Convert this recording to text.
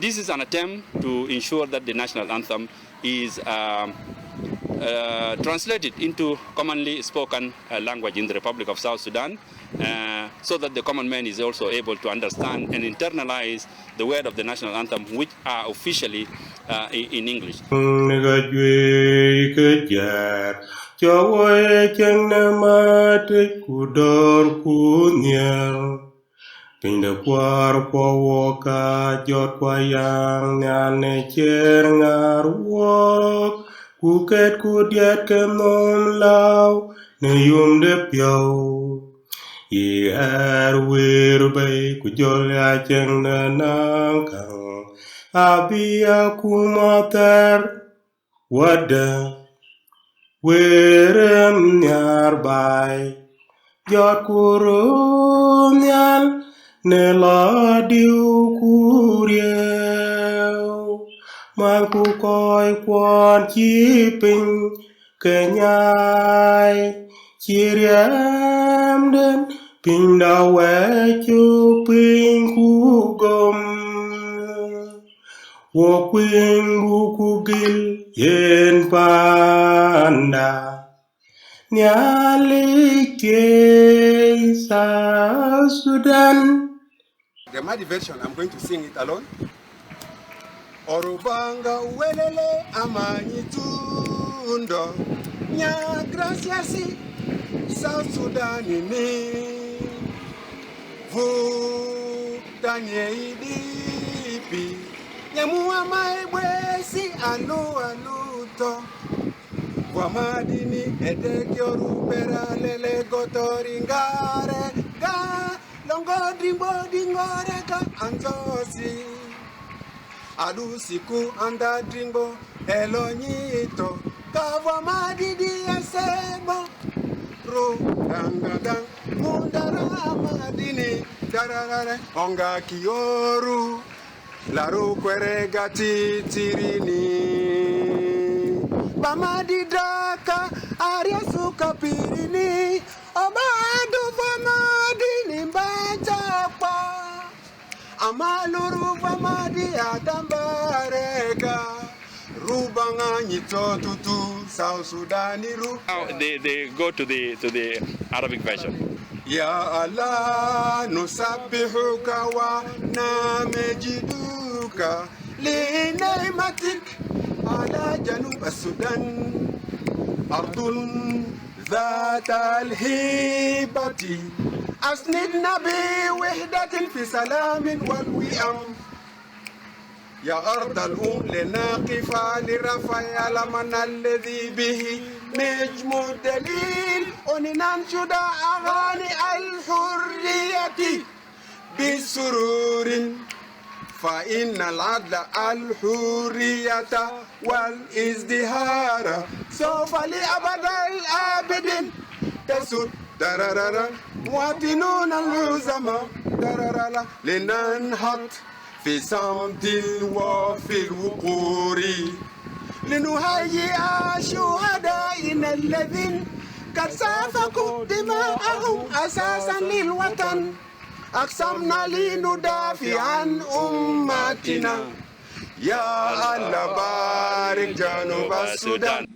This is an attempt to ensure that the national anthem is translated into commonly spoken language in the Republic of South Sudan, so that the common man is also able to understand and internalize the word of the national anthem, which are officially in English. Pinda kwar kwa woka jot kwa yang nyane cher ngar wok kuket kudiet ke nom lau ne yum de piao ye wir bay ku jol ya cheng na nang kang abia kumater wada werem nyar bay jot kurum nyal ne la diu kurieu man ku koi kwan chi ping ke nyai chi riam den ping da we chu ping ku gom wo ping bu ku gil yen panda nyali ke South Sudan. The Madi version, I'm going to sing it alone. Orubanga welele amanyitundo nya graciasi South Sudan ni vu danye idipi nyamua maibwesi aluto kwa madini edekioru peralele gotoringare ga longo drimbo dingore ka anzosi adusiku anda drimbo elonyito kava madidi asebo ro dangadang mundara madini dararare onga kioru laru kwerega titirini Bamadi daka aria suka pirini obadu famadi nimbachapa amaluru famadi atambareka rubanga nyito tutu South Sudan ru. Now they go to the Arabic version. Ya Allah nusabbihuka wa namejiduka li naimatik على جنوب السودان أرض ذات الهيبة أسندنا بوحدة في سلام والوئام يا أرض الأم لناقفة لرفع علمنا الذي به نجم الدليل وننشد أغاني الحرية بسرور فإن العدل الحرية والازدهار سوف لأبد الآبدين تسود درررا مواطنون العظماء درررا لننهض في صمت وفي الوقور لنهيئ شهدائنا الذين قد سفكوا دماءهم أساسا للوطن أقسمنا لندافع عن أمتنا يا الله بارك جنوب السودان.